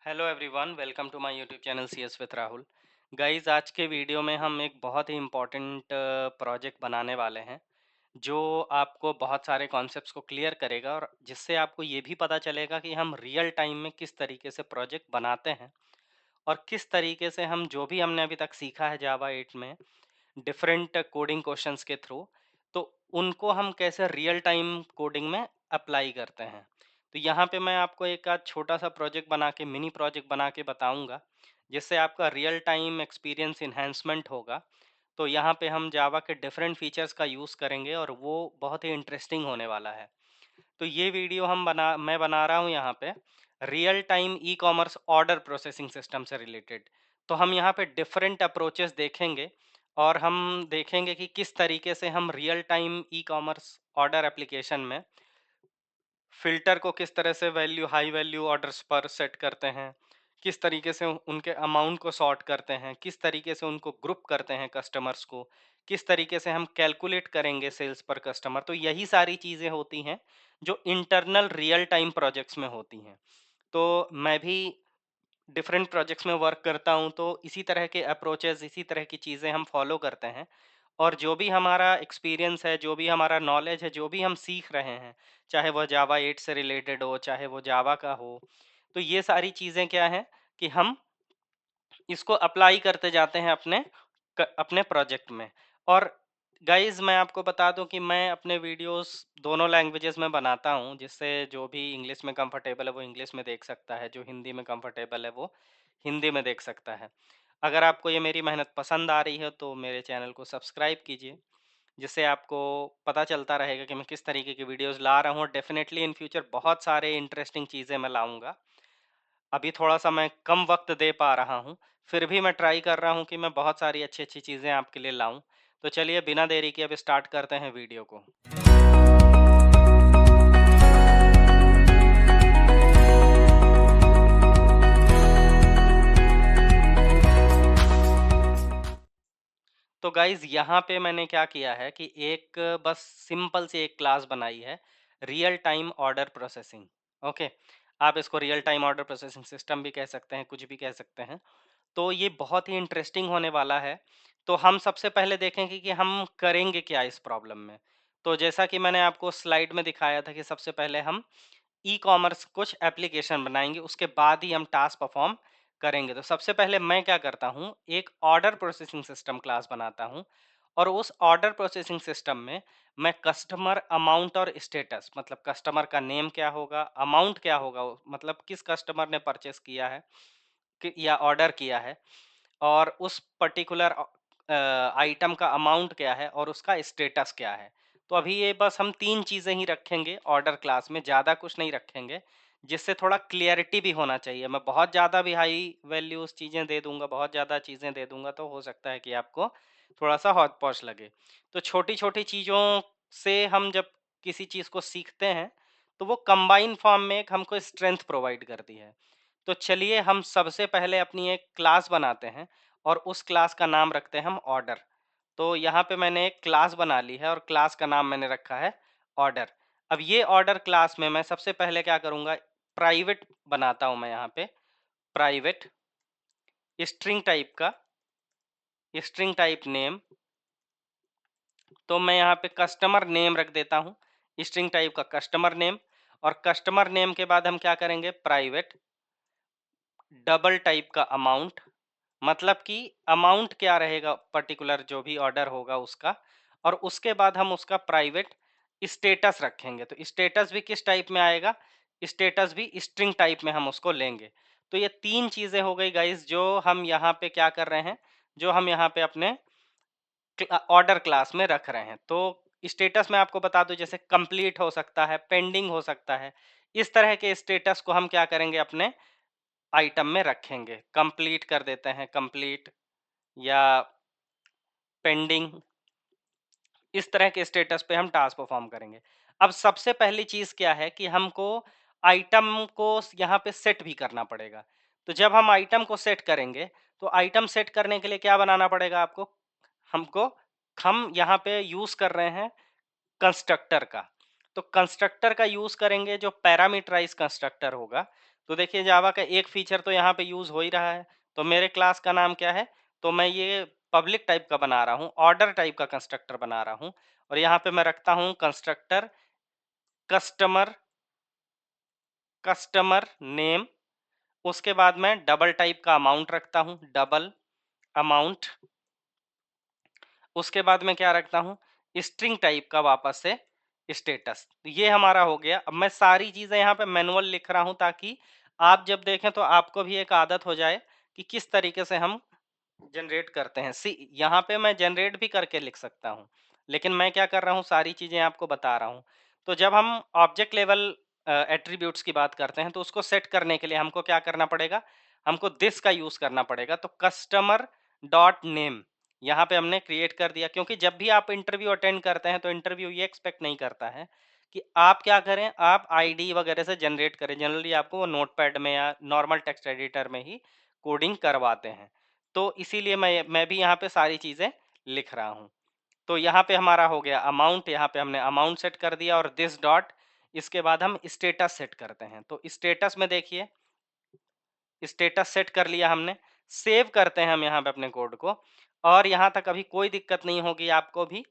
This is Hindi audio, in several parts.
Hello everyone, welcome to my YouTube channel C S with Rahul. Guys, आज के वीडियो में हम एक बहुत ही इम्पोर्टेंट प्रोजेक्ट बनाने वाले हैं जो आपको बहुत सारे कॉन्सेप्ट्स को क्लियर करेगा और जिससे आपको ये भी पता चलेगा कि हम रियल टाइम में किस तरीके से प्रोजेक्ट बनाते हैं और किस तरीके से हम जो भी हमने अभी तक सीखा है जावा 8 में डिफरेंट कोडिंग क्वेश्चंस के थ्रू, तो उनको हम कैसे रियल टाइम कोडिंग में अप्लाई करते हैं। तो यहाँ पे मैं आपको एक आध छोटा सा प्रोजेक्ट बना के मिनी प्रोजेक्ट बना के बताऊंगा जिससे आपका रियल टाइम एक्सपीरियंस इन्हेंसमेंट होगा। तो यहाँ पे हम जावा के डिफरेंट फीचर्स का यूज़ करेंगे और वो बहुत ही इंटरेस्टिंग होने वाला है। तो ये वीडियो मैं बना रहा हूँ यहाँ पे real time e commerce order processing system से रिलेटेड। तो हम यहाँ पे डिफरेंट अप्रोचेस देखेंगे और हम देखेंगे कि किस तरीके से हम real time e commerce order application में फ़िल्टर को किस तरह से वैल्यू हाई वैल्यू ऑर्डर्स पर सेट करते हैं, किस तरीके से उनके अमाउंट को सॉर्ट करते हैं, किस तरीके से उनको ग्रुप करते हैं कस्टमर्स को, किस तरीके से हम कैलकुलेट करेंगे सेल्स पर कस्टमर। तो यही सारी चीज़ें होती हैं जो इंटरनल रियल टाइम प्रोजेक्ट्स में होती हैं। तो मैं भी डिफरेंट प्रोजेक्ट्स में वर्क करता हूँ, तो इसी तरह के अप्रोचेस, इसी तरह की चीज़ें हम फॉलो करते हैं और जो भी हमारा एक्सपीरियंस है, जो भी हमारा नॉलेज है, जो भी हम सीख रहे हैं, चाहे वह जावा 8 से रिलेटेड हो, चाहे वो जावा का हो, तो ये सारी चीज़ें क्या हैं कि हम इसको अप्लाई करते जाते हैं अपने प्रोजेक्ट में। और गाइस, मैं आपको बता दूं कि मैं अपने वीडियोस दोनों लैंग्वेजेस में बनाता हूं, जिससे जो भी इंग्लिश में कंफर्टेबल है वो इंग्लिश में देख सकता है, जो हिंदी में कंफर्टेबल है वो हिंदी में देख सकता है। अगर आपको ये मेरी मेहनत पसंद आ रही है तो मेरे चैनल को सब्सक्राइब कीजिए, जिससे आपको पता चलता रहेगा कि मैं किस तरीके की वीडियोस ला रहा हूँ और डेफिनेटली इन फ्यूचर बहुत सारे इंटरेस्टिंग चीज़ें मैं लाऊंगा। अभी थोड़ा-सा मैं कम वक़्त दे पा रहा हूँ, फिर भी मैं ट्राई कर रहा हूँ कि मैं बहुत सारी अच्छी-अच्छी चीज़ें आपके लिए लाऊँ। तो चलिए बिना देरी किए अब स्टार्ट करते हैं वीडियो को। तो गाइज़, यहाँ पे मैंने क्या किया है कि एक बस सिंपल सी एक क्लास बनाई है, real time order processing. Okay, आप इसको real time order processing system भी कह सकते हैं, कुछ भी कह सकते हैं। तो ये बहुत ही इंटरेस्टिंग होने वाला है। तो हम सबसे पहले देखेंगे कि हम करेंगे क्या इस प्रॉब्लम में। तो जैसा कि मैंने आपको स्लाइड में दिखाया था कि सबसे पहले हम ई कॉमर्स कुछ एप्लीकेशन बनाएंगे, उसके बाद ही हम टास्क परफॉर्म करेंगे। तो सबसे पहले मैं क्या करता हूँ, एक ऑर्डर प्रोसेसिंग सिस्टम क्लास बनाता हूँ और उस ऑर्डर प्रोसेसिंग सिस्टम में मैं कस्टमर अमाउंट और स्टेटस, मतलब कस्टमर का नेम क्या होगा, अमाउंट क्या होगा, मतलब किस कस्टमर ने परचेस किया है या ऑर्डर किया है, और उस पर्टिकुलर आइटम का अमाउंट क्या है और उसका स्टेटस क्या है। तो अभी ये बस हम 3 चीज़ें ही रखेंगे ऑर्डर क्लास में, ज़्यादा कुछ नहीं रखेंगे, जिससे थोड़ा क्लियरिटी भी होना चाहिए। मैं बहुत ज़्यादा भी हाई वैल्यूज़ चीज़ें दे दूँगा, बहुत ज़्यादा चीज़ें दे दूँगा तो हो सकता है कि आपको थोड़ा-सा हौच-पौच लगे। तो छोटी-छोटी चीज़ों से हम जब किसी चीज़ को सीखते हैं, तो वो कंबाइन फॉर्म में एक हमको स्ट्रेंथ प्रोवाइड करती है। तो चलिए हम सबसे पहले अपनी एक क्लास बनाते हैं और उस क्लास का नाम रखते हैं हम ऑर्डर। तो यहाँ पे मैंने एक क्लास बना ली है और क्लास का नाम मैंने रखा है ऑर्डर। अब ये ऑर्डर क्लास में मैं सबसे पहले क्या करूँगा, प्राइवेट बनाता हूँ मैं यहाँ पे, प्राइवेट स्ट्रिंग टाइप का, स्ट्रिंग टाइप नेम। तो मैं यहाँ पे कस्टमर नेम रख देता हूँ, स्ट्रिंग टाइप का कस्टमर नेम। और कस्टमर नेम के बाद हम क्या करेंगे, प्राइवेट डबल टाइप का अमाउंट, मतलब कि अमाउंट क्या रहेगा पर्टिकुलर जो भी ऑर्डर होगा उसका। और उसके बाद हम उसका प्राइवेट स्टेटस रखेंगे। तो स्टेटस भी किस टाइप में आएगा, स्टेटस भी स्ट्रिंग टाइप में हम उसको लेंगे। तो ये 3 चीज़ें हो गई गाइस, जो हम यहाँ पे क्या कर रहे हैं, जो हम यहाँ पे अपने ऑर्डर क्लास में रख रहे हैं। तो स्टेटस में आपको बता दूं, जैसे कंप्लीट हो सकता है, पेंडिंग हो सकता है। इस तरह के स्टेटस को हम क्या करेंगे, अपने आइटम में रखेंगे। कंप्लीट कर देते हैं, कंप्लीट या पेंडिंग, इस तरह के स्टेटस पे हम टास्क परफॉर्म करेंगे। अब सबसे पहली चीज क्या है कि हमको आइटम को यहाँ पे सेट भी करना पड़ेगा। तो जब हम आइटम को सेट करेंगे, तो आइटम सेट करने के लिए क्या बनाना पड़ेगा आपको, हमको हम यहाँ पे यूज कर रहे हैं कंस्ट्रक्टर का। तो कंस्ट्रक्टर का यूज करेंगे जो पैरामीटराइज कंस्ट्रक्टर होगा। तो देखिए जावा का एक फीचर तो यहाँ पे यूज हो ही रहा है। तो मेरे क्लास का नाम क्या है, तो मैं ये पब्लिक टाइप का बना रहा हूँ, ऑर्डर टाइप का कंस्ट्रक्टर बना रहा हूँ। और यहाँ पे मैं रखता हूँ कंस्ट्रक्टर कस्टमर कस्टमर नेम। उसके बाद मैं डबल टाइप का अमाउंट रखता हूँ, डबल अमाउंट। उसके बाद में क्या रखता हूँ, स्ट्रिंग टाइप का वापस से स्टेटस। ये हमारा हो गया। अब मैं सारी चीजें यहाँ पे मैनुअल लिख रहा हूँ ताकि आप जब देखें तो आपको भी एक आदत हो जाए कि किस तरीके से हम जनरेट करते हैं। सी यहाँ पे मैं जनरेट भी करके लिख सकता हूँ, लेकिन मैं क्या कर रहा हूँ, सारी चीजें आपको बता रहा हूँ। तो जब हम ऑब्जेक्ट लेवल एट्रीब्यूट्स की बात करते हैं तो उसको सेट करने के लिए हमको क्या करना पड़ेगा, हमको दिस का यूज करना पड़ेगा। तो कस्टमर डॉट नेम यहाँ पे हमने क्रिएट कर दिया, क्योंकि जब भी आप इंटरव्यू अटेंड करते हैं तो इंटरव्यू ये एक्सपेक्ट नहीं करता है कि आप क्या करें, आप आईडी वगैरह से जनरेट करें। जनरली आपको वो नोटपैड में या नॉर्मल टेक्स्ट एडिटर में ही कोडिंग करवाते हैं। तो इसीलिए मैं भी यहाँ पे सारी चीज़ें लिख रहा हूँ। तो यहाँ पे हमारा हो गया अमाउंट, यहाँ पे हमने अमाउंट सेट कर दिया, और दिस डॉट, इसके बाद हम स्टेटस सेट करते हैं। तो स्टेटस में देखिए स्टेटस सेट कर लिया हमने। सेव करते हैं हम यहाँ पे अपने कोड को, और यहाँ तक अभी कोई दिक्कत नहीं होगी आपको भी।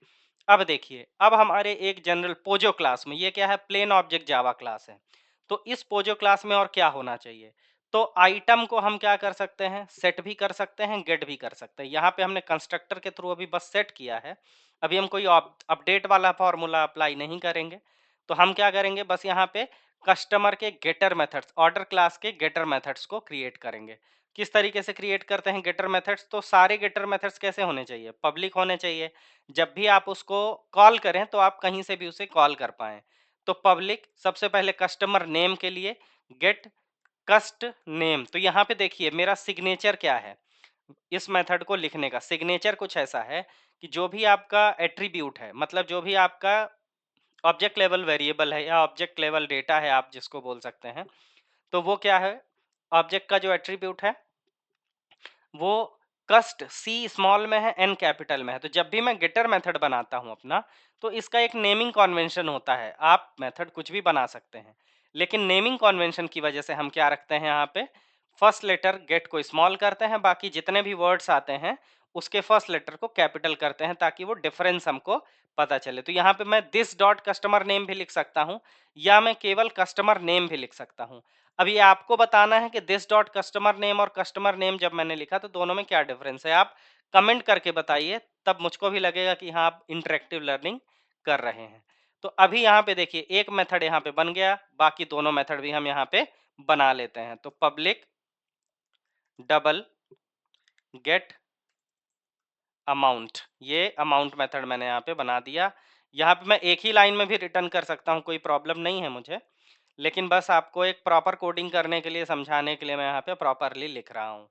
अब देखिए, अब हमारे एक जनरल पोजो क्लास में, ये क्या है, प्लेन ऑब्जेक्ट जावा क्लास है। तो इस पोजो क्लास में और क्या होना चाहिए, तो आइटम को हम क्या कर सकते हैं, सेट भी कर सकते हैं, गेट भी कर सकते हैं। यहाँ पे हमने कंस्ट्रक्टर के थ्रू अभी बस सेट किया है, अभी हम कोई अपडेट वाला फॉर्मूला अप्लाई नहीं करेंगे। तो हम क्या करेंगे, बस यहाँ पे कस्टमर के गेटर मेथड्स, ऑर्डर क्लास के गेटर मेथड्स को क्रिएट करेंगे। किस तरीके से क्रिएट करते हैं गेटर मेथड्स, तो सारे गेटर मेथड्स कैसे होने चाहिए, पब्लिक होने चाहिए। जब भी आप उसको कॉल करें तो आप कहीं से भी उसे कॉल कर पाएं। तो पब्लिक सबसे पहले कस्टमर नेम के लिए गेट कस्ट नेम। तो यहाँ पे देखिए मेरा सिग्नेचर क्या है, इस मेथड को लिखने का सिग्नेचर कुछ ऐसा है कि जो भी आपका एट्रीब्यूट है, मतलब जो भी आपका ऑब्जेक्ट लेवल वेरिएबल है या ऑब्जेक्ट लेवल डेटा है, आप जिसको बोल सकते हैं, तो वो क्या है, ऑब्जेक्ट का जो एट्रीब्यूट है वो कस्ट सी स्मॉल में है, एन कैपिटल में है। तो जब भी मैं गेटर मेथड बनाता हूं अपना, तो इसका एक नेमिंग कॉन्वेंशन होता है। आप मेथड कुछ भी बना सकते हैं, लेकिन नेमिंग कॉन्वेंशन की वजह से हम क्या रखते हैं, यहाँ पे फर्स्ट लेटर गेट को स्मॉल करते हैं, बाकी जितने भी वर्ड्स आते हैं उसके फर्स्ट लेटर को कैपिटल करते हैं, ताकि वो डिफरेंस हमको पता चले। तो यहाँ पे मैं दिस डॉट कस्टमर नेम भी लिख सकता हूँ, या मैं केवल कस्टमर नेम भी लिख सकता हूँ। अब ये आपको बताना है कि दिस डॉट कस्टमर नेम और कस्टमर नेम जब मैंने लिखा तो दोनों में क्या डिफरेंस है, आप कमेंट करके बताइए, तब मुझको भी लगेगा कि हाँ आप इंटरेक्टिव लर्निंग कर रहे हैं। तो अभी यहाँ पे देखिए एक मेथड यहाँ पे बन गया, बाकी दोनों मेथड भी हम यहाँ पे बना लेते हैं। तो पब्लिक डबल गेट अमाउंट, ये अमाउंट मेथड मैंने यहाँ पे बना दिया। यहाँ पे मैं एक ही लाइन में भी रिटर्न कर सकता हूँ, कोई प्रॉब्लम नहीं है मुझे, लेकिन बस आपको एक प्रॉपर कोडिंग करने के लिए, समझाने के लिए मैं यहाँ पे प्रॉपरली लिख रहा हूँ।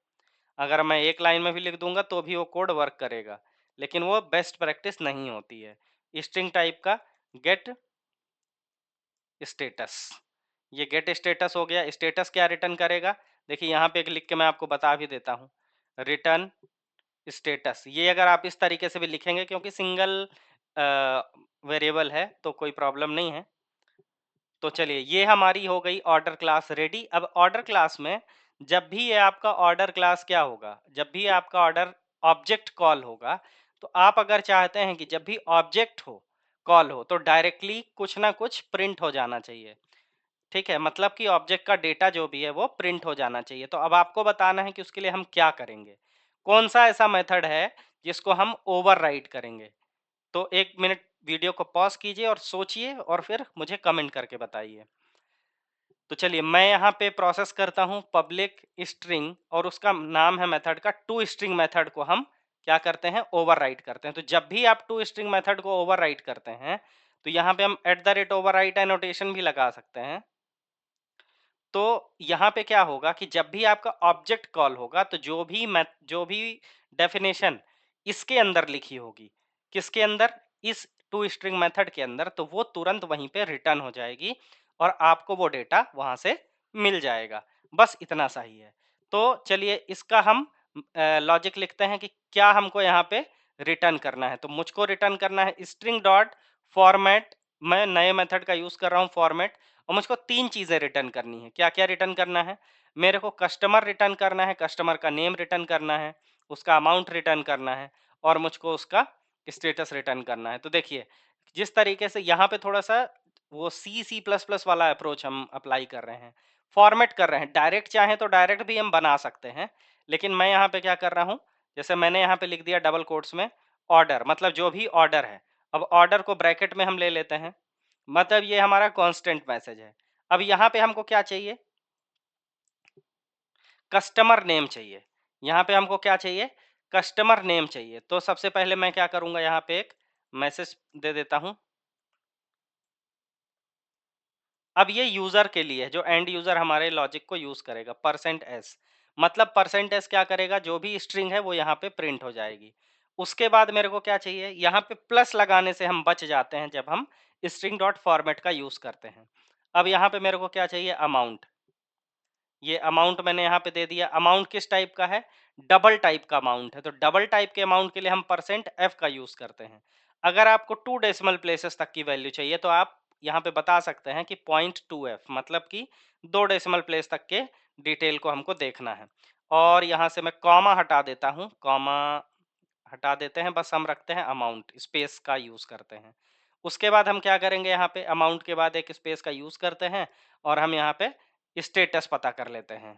अगर मैं एक लाइन में भी लिख दूंगा तो भी वो कोड वर्क करेगा, लेकिन वो बेस्ट प्रैक्टिस नहीं होती है। स्ट्रिंग टाइप का गेट स्टेटस, ये गेट स्टेटस हो गया। स्टेटस क्या रिटर्न करेगा, देखिए यहाँ पे एक लिख के मैं आपको बता भी देता हूँ, रिटर्न स्टेटस। ये अगर आप इस तरीके से भी लिखेंगे, क्योंकि सिंगल वेरिएबल है तो कोई प्रॉब्लम नहीं है। तो चलिए ये हमारी हो गई ऑर्डर क्लास रेडी। अब ऑर्डर क्लास में जब भी ये आपका ऑर्डर क्लास क्या होगा, जब भी आपका ऑर्डर ऑब्जेक्ट कॉल होगा, तो आप अगर चाहते हैं कि जब भी ऑब्जेक्ट हो कॉल हो तो डायरेक्टली कुछ ना कुछ प्रिंट हो जाना चाहिए। ठीक है, मतलब कि ऑब्जेक्ट का डेटा जो भी है वो प्रिंट हो जाना चाहिए। तो अब आपको बताना है कि उसके लिए हम क्या करेंगे, कौन सा ऐसा मेथड है जिसको हम ओवरराइड करेंगे। तो एक मिनट वीडियो को पॉज कीजिए और सोचिए, और फिर मुझे कमेंट करके बताइए। तो चलिए मैं यहाँ पे प्रोसेस करता हूँ पब्लिक स्ट्रिंग, और उसका नाम है मेथड का टू स्ट्रिंग मेथड को हम क्या करते हैं, ओवरराइड करते हैं। तो जब भी आप टू स्ट्रिंग मेथड को ओवरराइड करते हैं तो यहाँ पे हम @overwrite एनोटेशन भी लगा सकते हैं। तो यहाँ पे क्या होगा कि जब भी आपका ऑब्जेक्ट कॉल होगा तो जो भी डेफिनेशन इसके अंदर लिखी होगी, किसके अंदर, इस टू स्ट्रिंग मेथड के अंदर, तो वो तुरंत वहीं पे रिटर्न हो जाएगी और आपको वो डेटा वहां से मिल जाएगा। बस इतना सा ही है। तो चलिए इसका हम लॉजिक लिखते हैं कि क्या हमको यहाँ पे रिटर्न करना है। तो मुझको रिटर्न करना है स्ट्रिंग डॉट फॉर्मेट, मैं नए मेथड का यूज कर रहा हूँ फॉर्मेट, और मुझको 3 चीज़ें रिटर्न करनी है। क्या-क्या रिटर्न करना है? मेरे को कस्टमर रिटर्न करना है, कस्टमर का नेम रिटर्न करना है, उसका अमाउंट रिटर्न करना है और मुझको उसका स्टेटस रिटर्न करना है। तो देखिए, जिस तरीके से यहाँ पे थोड़ा-सा वो सी प्लस प्लस वाला अप्रोच हम अप्लाई कर रहे हैं, फॉर्मेट कर रहे हैं। डायरेक्ट चाहें तो डायरेक्ट भी हम बना सकते हैं, लेकिन मैं यहाँ पे क्या कर रहा हूँ, जैसे मैंने यहाँ पे लिख दिया डबल कोट्स में ऑर्डर, मतलब जो भी ऑर्डर है। अब ऑर्डर को ब्रैकेट में हम ले लेते हैं, मतलब ये हमारा कांस्टेंट मैसेज है। अब यहाँ पे हमको क्या चाहिए? कस्टमर नेम चाहिए। यहाँ पे हमको क्या चाहिए? कस्टमर नेम चाहिए। तो सबसे पहले मैं क्या करूँगा, यहाँ पे एक मैसेज दे देता हूँ। अब ये यूजर के लिए है, जो एंड यूजर हमारे लॉजिक को यूज करेगा। परसेंट एस, मतलब परसेंट एस क्या करेगा, जो भी स्ट्रिंग है वो यहाँ पे प्रिंट हो जाएगी। उसके बाद मेरे को क्या चाहिए, यहाँ पे प्लस लगाने से हम बच जाते हैं जब हम स्ट्रिंग डॉट फॉर्मेट का यूज करते हैं। अब यहाँ पे मेरे को क्या चाहिए, अमाउंट। ये अमाउंट मैंने यहाँ पे दे दिया। अमाउंट किस टाइप का है? डबल टाइप का अमाउंट है। तो डबल टाइप के अमाउंट के लिए हम परसेंट एफ का यूज करते हैं। अगर आपको 2 डेसिमल प्लेसेस तक की वैल्यू चाहिए तो आप यहाँ पे बता सकते हैं कि 0.2f, मतलब कि 2 डेसिमल प्लेस तक के डिटेल को हमको देखना है। और यहाँ से मैं कॉमा हटा देता हूँ, कॉमा हटा देते हैं, बस हम रखते हैं अमाउंट, स्पेस का यूज करते हैं। उसके बाद हम क्या करेंगे, यहाँ पे अमाउंट के बाद एक स्पेस का यूज करते हैं और हम यहाँ पे स्टेटस पता कर लेते हैं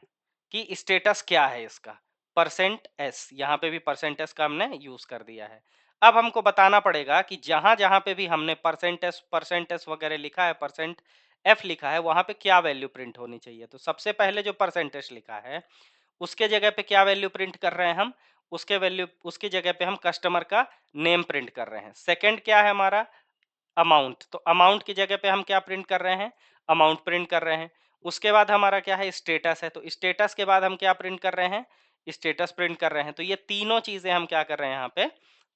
कि स्टेटस क्या है इसका। परसेंट एस, यहाँ पे भी परसेंट एस का हमने यूज कर दिया है। अब हमको बताना पड़ेगा कि जहां जहां पे भी हमने परसेंट एस वगैरह लिखा है, परसेंट एफ लिखा है, वहां पे क्या वैल्यू प्रिंट होनी चाहिए। तो सबसे पहले जो परसेंटेज लिखा है उसके जगह पे क्या वैल्यू प्रिंट कर रहे हैं हम, उसकी जगह पे हम कस्टमर का नेम प्रिंट कर रहे हैं। सेकंड क्या है हमारा, अमाउंट। तो अमाउंट की जगह पे हम क्या प्रिंट कर रहे हैं, अमाउंट प्रिंट कर रहे हैं। उसके बाद हमारा क्या है, स्टेटस है। तो स्टेटस के बाद हम क्या प्रिंट कर रहे हैं, स्टेटस प्रिंट कर रहे हैं। तो ये तीनों चीजें हम क्या कर रहे हैं, यहाँ पे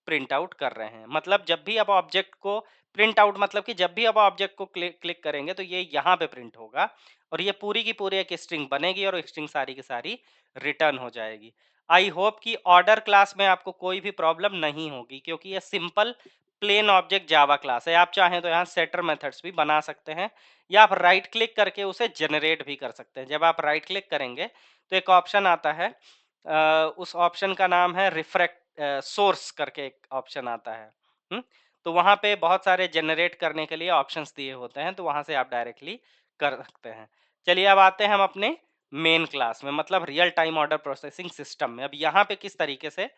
प्रिंट आउट कर रहे हैं। मतलब जब भी आप ऑब्जेक्ट को प्रिंट आउट, मतलब कि जब भी आप ऑब्जेक्ट को क्लिक क्लिक करेंगे तो ये यहाँ पे प्रिंट होगा और ये पूरी की पूरी एक स्ट्रिंग बनेगी और स्ट्रिंग सारी की सारी रिटर्न हो जाएगी। आई होप कि ऑर्डर क्लास में आपको कोई भी प्रॉब्लम नहीं होगी, क्योंकि ये simple plain object Java class है। आप चाहें तो यहाँ सेटर मेथड्स भी बना सकते हैं या आप राइट क्लिक करके उसे जनरेट भी कर सकते हैं। जब आप राइट क्लिक करेंगे तो एक ऑप्शन आता है, उस ऑप्शन का नाम है रिफ्रेक्ट सोर्स करके एक ऑप्शन आता है। तो वहाँ पे बहुत सारे जनरेट करने के लिए ऑप्शंस दिए होते हैं, तो वहाँ से आप डायरेक्टली कर सकते हैं। चलिए अब आते हैं हम अपने मेन क्लास में, मतलब real time order processing system में। अब यहाँ पे किस तरीके से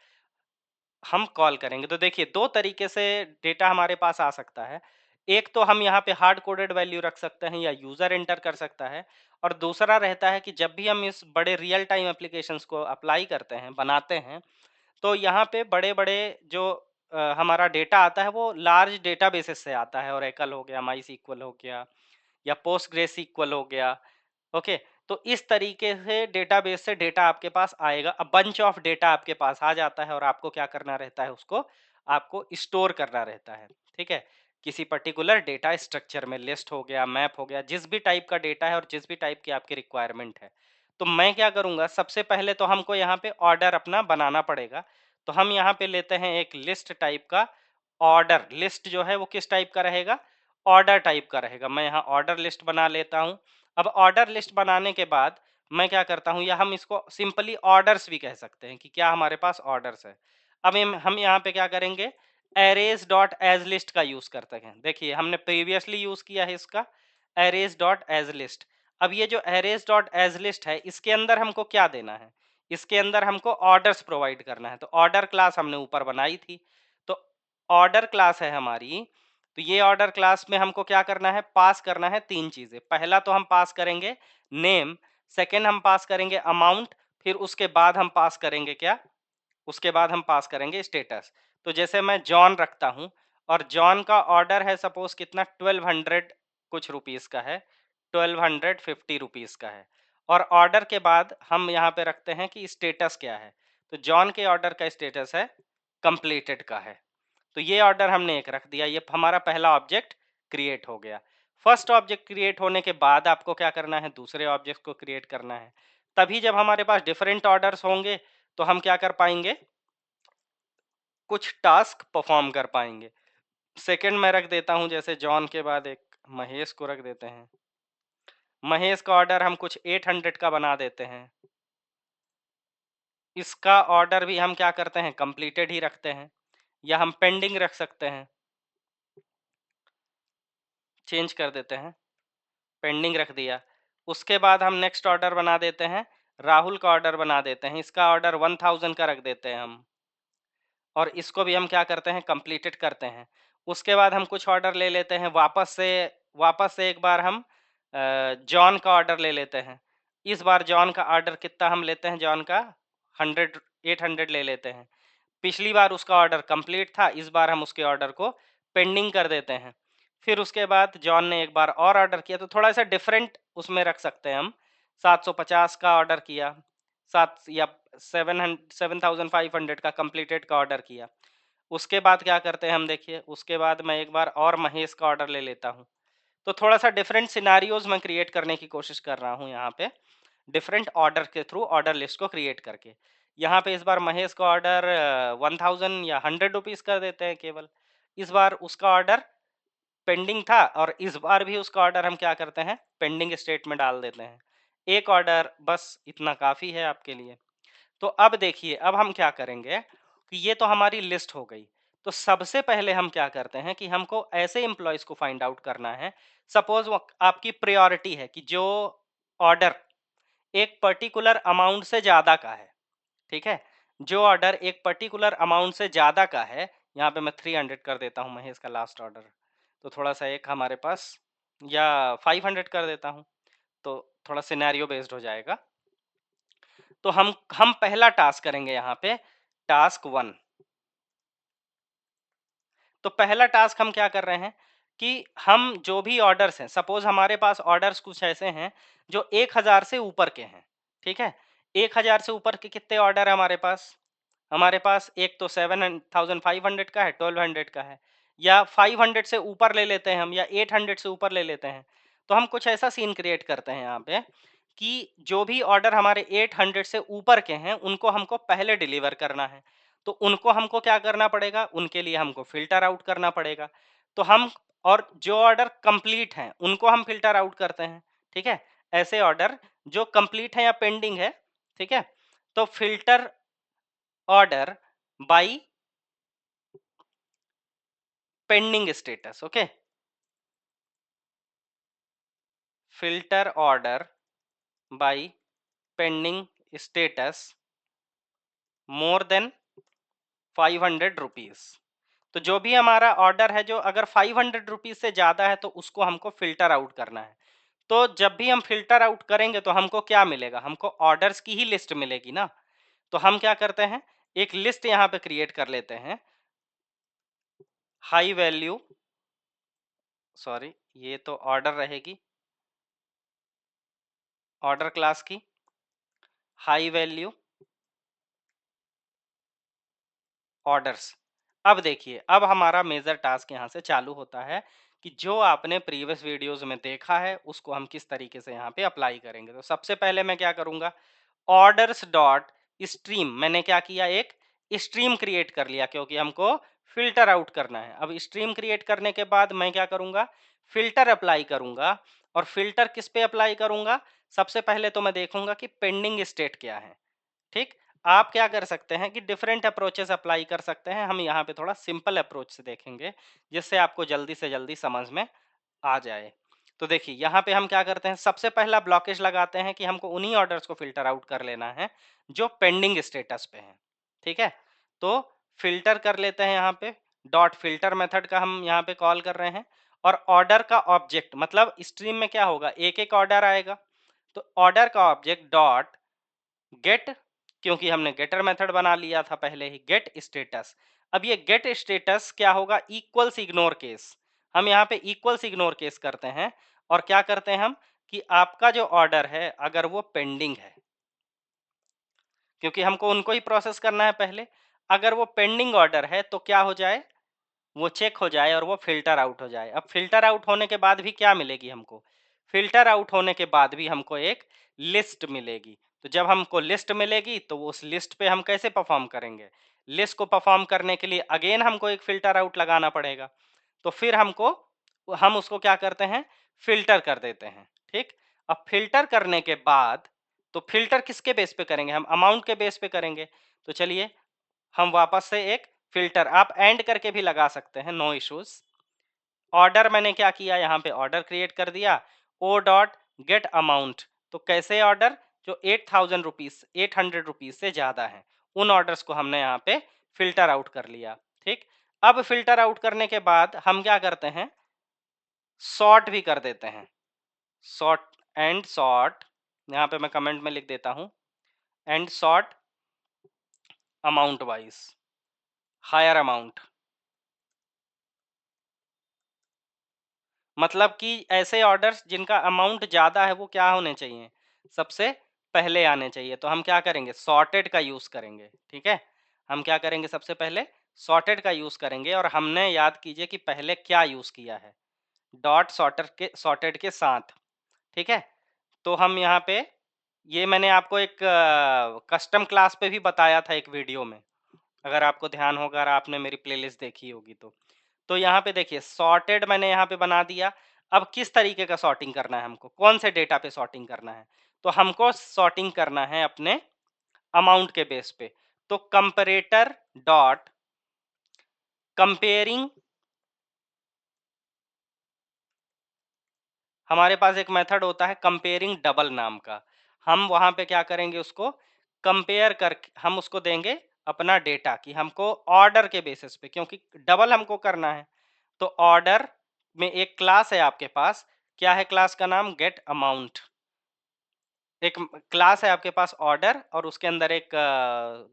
हम कॉल करेंगे, तो देखिए 2 तरीके से डेटा हमारे पास आ सकता है। एक तो हम यहाँ पे हार्ड कोडेड वैल्यू रख सकते हैं या यूजर एंटर कर सकता है, और दूसरा रहता है कि जब भी हम इस बड़े रियल टाइम एप्लीकेशंस को अप्लाई करते हैं, बनाते हैं, तो यहाँ पे बड़े-बड़े जो हमारा डेटा आता है वो लार्ज डेटाबेसेस से आता है। ओरेकल हो गया, माईसीक्वल हो गया या पोस्टग्रेसक्यूएल हो गया। ओके, तो इस तरीके से डेटाबेस से डेटा आपके पास आएगा। अब बंच ऑफ डेटा आपके पास आ जाता है और आपको क्या करना रहता है, उसको आपको स्टोर करना रहता है। ठीक है, किसी पर्टिकुलर डेटा स्ट्रक्चर में, लिस्ट हो गया, मैप हो गया, जिस भी टाइप का डेटा है और जिस भी टाइप की आपकी रिक्वायरमेंट है। तो मैं क्या करूंगा, सबसे पहले तो हमको यहाँ पे ऑर्डर अपना बनाना पड़ेगा। तो हम यहाँ पे लेते हैं एक लिस्ट टाइप का ऑर्डर। लिस्ट जो है वो किस टाइप का रहेगा, ऑर्डर टाइप का रहेगा। मैं यहाँ ऑर्डर लिस्ट बना लेता हूँ। अब ऑर्डर लिस्ट बनाने के बाद मैं क्या करता हूँ, या हम इसको सिंपली ऑर्डर्स भी कह सकते हैं कि क्या हमारे पास ऑर्डर्स है। अब हम यहाँ पे क्या करेंगे, एरेज डॉट एज लिस्ट का यूज करते हैं। देखिए हमने प्रीवियसली यूज किया है इसका, एरेज डॉट एज लिस्ट। अब ये जो एरेज डॉट एज लिस्ट है, इसके अंदर हमको क्या देना है, इसके अंदर हमको ऑर्डर्स प्रोवाइड करना है। तो ऑर्डर क्लास हमने ऊपर बनाई थी, तो ऑर्डर क्लास है हमारी। तो ये ऑर्डर क्लास में हमको क्या करना है, पास करना है 3 चीजें। पहला तो हम पास करेंगे नेम, सेकेंड हम पास करेंगे अमाउंट, फिर उसके बाद हम पास करेंगे क्या, उसके बाद हम पास करेंगे स्टेटस। तो जैसे मैं जॉन रखता हूं और जॉन का ऑर्डर है सपोज कितना, 1200 कुछ रुपीस का है, 1250 रुपीस का है। और ऑर्डर के बाद हम यहाँ पे रखते हैं कि स्टेटस क्या है। तो जॉन के ऑर्डर का स्टेटस है कंप्लीटेड का है। तो ये ऑर्डर हमने एक रख दिया, ये हमारा पहला ऑब्जेक्ट क्रिएट हो गया। फर्स्ट ऑब्जेक्ट क्रिएट होने के बाद आपको क्या करना है, दूसरे ऑब्जेक्ट को क्रिएट करना है। तभी जब हमारे पास डिफरेंट ऑर्डर्स होंगे तो हम क्या कर पाएंगे, कुछ टास्क परफॉर्म कर पाएंगे। सेकंड मैं रख देता हूं, जैसे जॉन के बाद एक महेश को रख देते हैं। महेश का ऑर्डर हम कुछ 800 का बना देते हैं। इसका ऑर्डर भी हम क्या करते हैं, कंप्लीटेड ही रखते हैं, या हम पेंडिंग रख सकते हैं, चेंज कर देते हैं, पेंडिंग रख दिया। उसके बाद हम नेक्स्ट ऑर्डर बना देते हैं, राहुल का ऑर्डर बना देते हैं, इसका ऑर्डर 1000 का रख देते हैं हम, और इसको भी हम क्या करते हैं, कंप्लीटेड करते हैं। उसके बाद हम कुछ ऑर्डर ले लेते हैं वापस से एक बार हम जॉन का ऑर्डर ले लेते हैं। इस बार जॉन का ऑर्डर कितना हम लेते हैं, जॉन का 800 ले लेते हैं। पिछली बार उसका ऑर्डर कंप्लीट था, इस बार हम उसके ऑर्डर को पेंडिंग कर देते हैं। फिर उसके बाद जॉन ने एक बार और ऑर्डर किया, तो थोड़ा सा डिफरेंट उसमें रख सकते हैं हम, 750 का ऑर्डर किया, 7500 का कंप्लीटेड का ऑर्डर किया। उसके बाद क्या करते हैं हम, देखिए उसके बाद मैं एक बार और महेश का ऑर्डर ले लेता हूँ। तो थोड़ा सा डिफरेंट सिनारियोज मैं क्रिएट करने की कोशिश कर रहा हूँ यहाँ पे, डिफरेंट ऑर्डर के थ्रू ऑर्डर लिस्ट को क्रिएट करके। यहाँ पे इस बार महेश का ऑर्डर 1000 या 100 रुपीज़ कर देते हैं केवल। इस बार उसका ऑर्डर पेंडिंग था, और इस बार भी उसका ऑर्डर हम क्या करते हैं, पेंडिंग स्टेट में डाल देते हैं। एक ऑर्डर बस इतना काफ़ी है आपके लिए। तो अब देखिए, अब हम क्या करेंगे कि ये तो हमारी लिस्ट हो गई। तो सबसे पहले हम क्या करते हैं कि हमको ऐसे एम्प्लॉयज को फाइंड आउट करना है, सपोज वो आपकी प्रायोरिटी है कि जो ऑर्डर एक पर्टिकुलर अमाउंट से ज़्यादा का है, ठीक है, जो ऑर्डर एक पर्टिकुलर अमाउंट से ज़्यादा का है, यहाँ पे मैं 300 कर देता हूँ महेश का लास्ट ऑर्डर, तो थोड़ा सा एक हमारे पास, या 500 कर देता हूँ, तो थोड़ा सिनेरियो बेस्ड हो जाएगा। तो हम पहला टास्क करेंगे यहाँ पे, टास्क 1। तो पहला टास्क हम क्या कर रहे हैं कि हम जो भी ऑर्डर्स हैं, सपोज हमारे पास ऑर्डर्स कुछ ऐसे हैं जो 1000 से ऊपर के हैं, ठीक है। 1000 से ऊपर के कितने ऑर्डर है हमारे पास, हमारे पास एक तो 7500 का है, 1200 का है, या 500 से ऊपर ले लेते हैं हम, या 800 से ऊपर ले लेते हैं। तो हम कुछ ऐसा सीन क्रिएट करते हैं यहाँ पे कि जो भी ऑर्डर हमारे 800 से ऊपर के हैं उनको हमको पहले डिलीवर करना है। तो उनको हमको क्या करना पड़ेगा, उनके लिए हमको फिल्टर आउट करना पड़ेगा। तो हम, और जो ऑर्डर कंप्लीट हैं उनको हम फिल्टर आउट करते हैं, ठीक है। ऐसे ऑर्डर जो कंप्लीट है या पेंडिंग है, ठीक है, तो filter order by pending status, okay, filter order by pending status more than 500 rupees. तो जो भी हमारा ऑर्डर है जो अगर 500 रुपीज से ज्यादा है तो उसको हमको फिल्टर आउट करना है। तो जब भी हम फिल्टर आउट करेंगे तो हमको क्या मिलेगा, हमको ऑर्डर्स की ही लिस्ट मिलेगी ना। तो हम क्या करते हैं, एक लिस्ट यहाँ पे क्रिएट कर लेते हैं, हाई वैल्यू, सॉरी ये तो ऑर्डर रहेगी, ऑर्डर क्लास की हाई वैल्यू ऑर्डर्स। अब देखिए, अब हमारा मेजर टास्क यहाँ से चालू होता है कि जो आपने प्रीवियस वीडियोस में देखा है उसको हम किस तरीके से यहाँ पे अप्लाई करेंगे। तो सबसे पहले मैं क्या करूँगा, ऑर्डर्स डॉट स्ट्रीम, मैंने क्या किया, एक स्ट्रीम क्रिएट कर लिया क्योंकि हमको फिल्टर आउट करना है। अब स्ट्रीम क्रिएट करने के बाद मैं क्या करूँगा, फिल्टर अप्लाई करूँगा। और फिल्टर किस पे अप्लाई करूँगा, सबसे पहले तो मैं देखूंगा कि पेंडिंग स्टेट क्या है, ठीक। आप क्या कर सकते हैं कि डिफरेंट अप्रोचेस अप्लाई कर सकते हैं, हम यहाँ पे थोड़ा सिंपल अप्रोच से देखेंगे जिससे आपको जल्दी से जल्दी समझ में आ जाए। तो देखिए यहाँ पे हम क्या करते हैं, सबसे पहला ब्लॉकेज लगाते हैं कि हमको उन्हीं ऑर्डर्स को फिल्टर आउट कर लेना है जो पेंडिंग स्टेटस पे हैं, ठीक है। तो फिल्टर कर लेते हैं, यहाँ पे डॉट फिल्टर मेथड का हम यहाँ पे कॉल कर रहे हैं। और ऑर्डर का ऑब्जेक्ट, मतलब स्ट्रीम में क्या होगा, एक एक ऑर्डर आएगा, तो ऑर्डर का ऑब्जेक्ट डॉट गेट, क्योंकि हमने गेटर मेथड बना लिया था पहले ही, गेट स्टेटस। अब ये गेट स्टेटस क्या होगा, इक्वल्स इग्नोर केस, हम यहाँ पे इक्वल्स इग्नोर केस करते हैं। और क्या करते हैं हम कि आपका जो ऑर्डर है अगर वो पेंडिंग है, क्योंकि हमको उनको ही प्रोसेस करना है पहले, अगर वो पेंडिंग ऑर्डर है तो क्या हो जाए, वो चेक हो जाए और वो फिल्टर आउट हो जाए। अब फिल्टर आउट होने के बाद भी क्या मिलेगी हमको, फिल्टर आउट होने के बाद भी हमको एक लिस्ट मिलेगी। तो जब हमको लिस्ट मिलेगी तो उस लिस्ट पे हम कैसे परफॉर्म करेंगे, लिस्ट को परफॉर्म करने के लिए अगेन हमको एक फिल्टर आउट लगाना पड़ेगा। तो फिर हम उसको क्या करते हैं, फिल्टर कर देते हैं, ठीक। अब फिल्टर करने के बाद, तो फिल्टर किसके बेस पे करेंगे? हम अमाउंट के बेस पे करेंगे। तो चलिए हम वापस से एक फिल्टर, आप एंड करके भी लगा सकते हैं, नो इश्यूज। ऑर्डर मैंने क्या किया, यहाँ पे ऑर्डर क्रिएट कर दिया, ओ डॉट गेट अमाउंट। तो कैसे ऑर्डर? जो 8,000 रुपीज 800 रुपीज से ज्यादा है, उन ऑर्डर्स को हमने यहाँ पे फिल्टर आउट कर लिया। ठीक, अब फिल्टर आउट करने के बाद हम क्या करते हैं, सॉर्ट भी कर देते हैं। सॉर्ट एंड सॉर्ट, यहाँ पे मैं कमेंट में लिख देता हूं, and sort amount wise, higher amount. मतलब कि ऐसे ऑर्डर्स जिनका अमाउंट ज्यादा है वो क्या होने चाहिए, सबसे पहले आने चाहिए। तो हम क्या करेंगे, सॉर्टेड का यूज करेंगे। ठीक है, हम क्या करेंगे, सबसे पहले सॉर्टेड का यूज करेंगे। और हमने याद कीजिए कि पहले क्या यूज किया है, डॉट सॉर्टेड के साथ। ठीक है, तो हम यहाँ पे, ये मैंने आपको एक कस्टम क्लास पे भी बताया था एक वीडियो में, अगर आपको ध्यान होगा, अगर आपने मेरी प्लेलिस्ट देखी होगी तो यहाँ पे देखिए सॉर्टेड मैंने यहाँ पे बना दिया। अब किस तरीके का सॉर्टिंग करना है हमको, कौन से डेटा पे सॉर्टिंग करना है? तो हमको सॉर्टिंग करना है अपने अमाउंट के बेस पे। तो कंपेरेटर डॉट कंपेयरिंग, हमारे पास एक मेथड होता है कंपेयरिंग डबल नाम का। हम वहां पे क्या करेंगे, उसको कंपेयर कर, हम उसको देंगे अपना डेटा कि हमको ऑर्डर के बेसिस पे, क्योंकि डबल हमको करना है। तो ऑर्डर में एक क्लास है आपके पास, क्या है क्लास का नाम, गेट अमाउंट। एक क्लास है आपके पास ऑर्डर, और उसके अंदर एक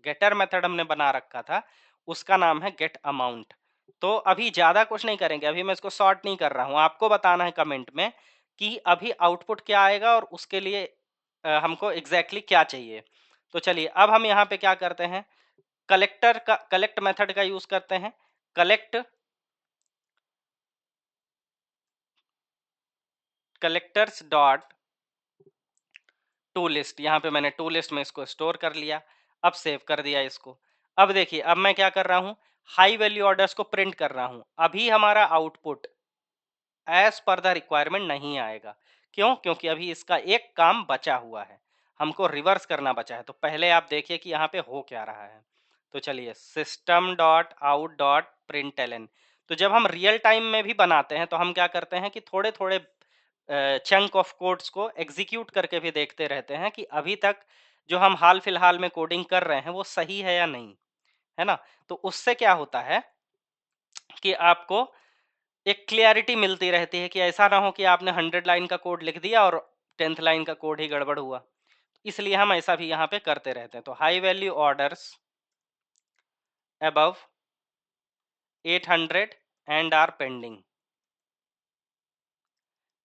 गेटर मेथड हमने बना रखा था, उसका नाम है गेट अमाउंट। तो अभी ज्यादा कुछ नहीं करेंगे, अभी मैं इसको सॉर्ट नहीं कर रहा हूं, आपको बताना है कमेंट में कि अभी आउटपुट क्या आएगा और उसके लिए हमको एग्जैक्टली क्या चाहिए। तो चलिए अब हम यहाँ पे क्या करते हैं, कलेक्ट मेथड का यूज करते हैं। कलेक्टर्स डॉट टू लिस्ट, यहाँ पे मैंने टू लिस्ट में इसको स्टोर कर लिया। अब सेव कर दिया इसको। अब देखिए अब मैं क्या कर रहा हूँ, हाई वैल्यू ऑर्डर्स को प्रिंट कर रहा हूँ। अभी हमारा output as per the requirement नहीं आएगा। क्यों? क्योंकि अभी इसका एक काम बचा हुआ है, हमको रिवर्स करना बचा है। तो पहले आप देखिए कि यहाँ पे हो क्या रहा है। तो चलिए system dot out dot print ln. तो जब हम रियल टाइम में भी बनाते हैं तो हम क्या करते हैं कि थोड़े थोड़े चंक ऑफ कोड्स को एग्जीक्यूट करके भी देखते रहते हैं कि अभी तक जो हम हाल फिलहाल में कोडिंग कर रहे हैं वो सही है या नहीं, है ना। तो उससे क्या होता है कि आपको एक क्लियरिटी मिलती रहती है, कि ऐसा ना हो कि आपने 100 लाइन का कोड लिख दिया और 10th लाइन का कोड ही गड़बड़ हुआ। इसलिए हम ऐसा भी यहाँ पे करते रहते हैं। तो high value orders above 800 and are pending.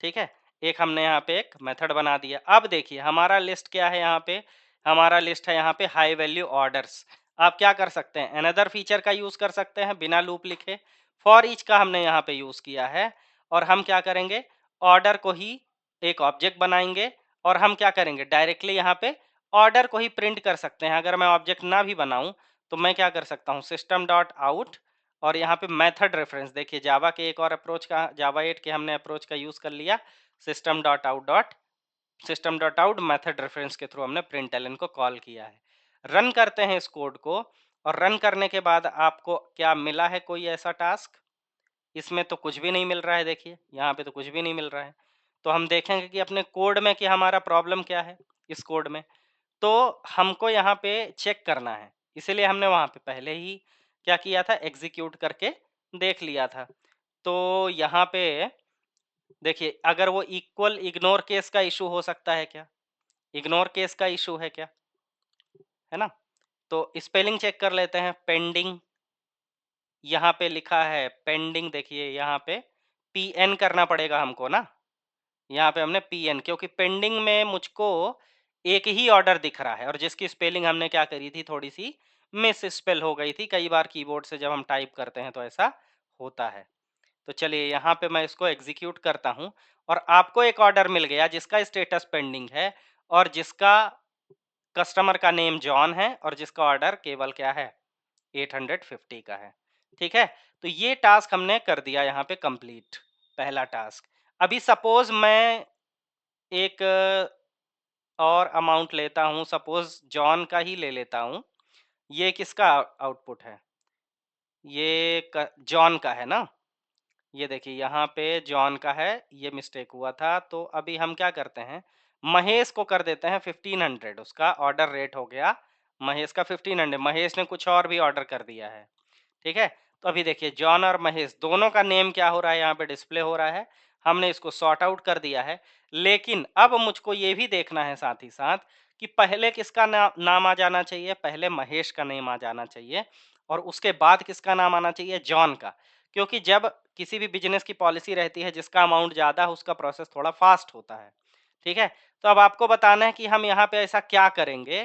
ठीक है, एक हमने यहाँ पे एक मेथड बना दिया। अब देखिए हमारा लिस्ट क्या है, यहाँ पे हमारा लिस्ट है यहाँ पे हाई वैल्यू ऑर्डर्स। आप क्या कर सकते हैं, अनदर फीचर का यूज कर सकते हैं बिना लूप लिखे। फॉर ईच का हमने यहाँ पे यूज किया है। और हम क्या करेंगे, ऑर्डर को ही एक ऑब्जेक्ट बनाएंगे, और हम क्या करेंगे, डायरेक्टली यहाँ पे ऑर्डर को ही प्रिंट कर सकते हैं। अगर मैं ऑब्जेक्ट ना भी बनाऊं तो मैं क्या कर सकता हूँ, सिस्टम डॉट आउट, और यहाँ पे मेथड रेफरेंस देखिए, जावा के एक और अप्रोच का, जावा 8 के हमने अप्रोच का यूज कर लिया। System dot out method reference के थ्रू हमने प्रिंट एलन को कॉल किया है। रन करते हैं इस कोड को, और रन करने के बाद आपको क्या मिला है, कोई ऐसा टास्क? इसमें तो कुछ भी नहीं मिल रहा है, देखिए यहाँ पे तो कुछ भी नहीं मिल रहा है। तो हम देखेंगे कि अपने कोड में कि हमारा प्रॉब्लम क्या है इस कोड में। तो हमको यहाँ पे चेक करना है, इसीलिए हमने वहाँ पे पहले ही क्या किया था, एग्जीक्यूट करके देख लिया था। तो यहाँ पे देखिए अगर वो इक्वल इग्नोर केस का इशू हो सकता है क्या, इग्नोर केस का इशू है क्या, है ना। तो स्पेलिंग चेक कर लेते हैं, पेंडिंग, यहाँ पे लिखा है पेंडिंग, देखिए यहाँ पे पी एन करना पड़ेगा हमको ना। यहाँ पे हमने पी एन, क्योंकि पेंडिंग में मुझको एक ही ऑर्डर दिख रहा है, और जिसकी स्पेलिंग हमने क्या करी थी, थोड़ी सी मिस स्पेल हो गई थी। कई बार कीबोर्ड से जब हम टाइप करते हैं तो ऐसा होता है। तो चलिए यहाँ पे मैं इसको एग्जीक्यूट करता हूँ, और आपको एक ऑर्डर मिल गया जिसका स्टेटस पेंडिंग है, और जिसका कस्टमर का नेम जॉन है, और जिसका ऑर्डर केवल क्या है, 850 का है। ठीक है, तो ये टास्क हमने कर दिया यहाँ पे कंप्लीट, पहला टास्क। अभी सपोज मैं एक और अमाउंट लेता हूँ, सपोज जॉन का ही ले लेता हूँ। ये किसका आउटपुट है? ये जॉन का है ना। ये देखिए यहाँ पे जॉन का है, ये मिस्टेक हुआ था। तो अभी हम क्या करते हैं, महेश को कर देते हैं 1500। उसका ऑर्डर रेट हो गया महेश का 1500। महेश ने कुछ और भी ऑर्डर कर दिया है, ठीक है। तो अभी देखिए जॉन और महेश दोनों का नेम क्या हो रहा है, यहाँ पे डिस्प्ले हो रहा है। हमने इसको सॉर्ट आउट कर दिया है। लेकिन अब मुझको ये भी देखना है साथ ही साथ कि पहले किसका नाम आ जाना चाहिए। पहले महेश का नेम आ जाना चाहिए और उसके बाद किसका नाम आना चाहिए, जॉन का। क्योंकि जब किसी भी बिजनेस की पॉलिसी रहती है, जिसका अमाउंट ज़्यादा है उसका प्रोसेस थोड़ा फास्ट होता है, ठीक है। तो अब आपको बताना है कि हम यहाँ पे ऐसा क्या करेंगे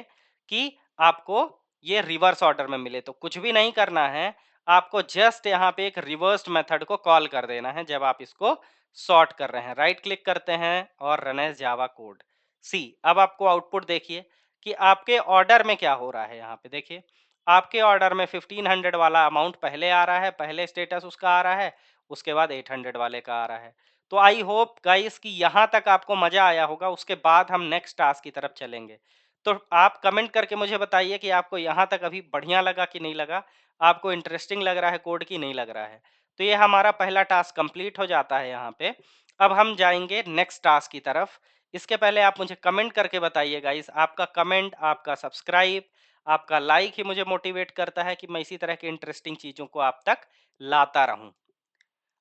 कि आपको ये रिवर्स ऑर्डर में मिले। तो कुछ भी नहीं करना है, आपको जस्ट यहाँ पे एक रिवर्स्ड मेथड को कॉल कर देना है जब आप इसको सॉर्ट कर रहे हैं। राइट क्लिक करते हैं और रन एज जावा कोड सी। अब आपको आउटपुट देखिए कि आपके ऑर्डर में क्या हो रहा है। यहाँ पे देखिए आपके ऑर्डर में 1500 वाला अमाउंट पहले आ रहा है, पहले स्टेटस उसका आ रहा है, उसके बाद 800 वाले का आ रहा है। तो आई होप गाइस कि यहाँ तक आपको मजा आया होगा। उसके बाद हम नेक्स्ट टास्क की तरफ चलेंगे। तो आप कमेंट करके मुझे बताइए कि आपको यहाँ तक अभी बढ़िया लगा कि नहीं लगा, आपको इंटरेस्टिंग लग रहा है कोड की नहीं लग रहा है। तो ये हमारा पहला टास्क कंप्लीट हो जाता है यहाँ पे। अब हम जाएंगे नेक्स्ट टास्क की तरफ। इसके पहले आप मुझे कमेंट करके बताइए गाइस, आपका कमेंट, आपका सब्सक्राइब, आपका लाइक ही मुझे मोटिवेट करता है कि मैं इसी तरह की इंटरेस्टिंग चीज़ों को आप तक लाता रहूं।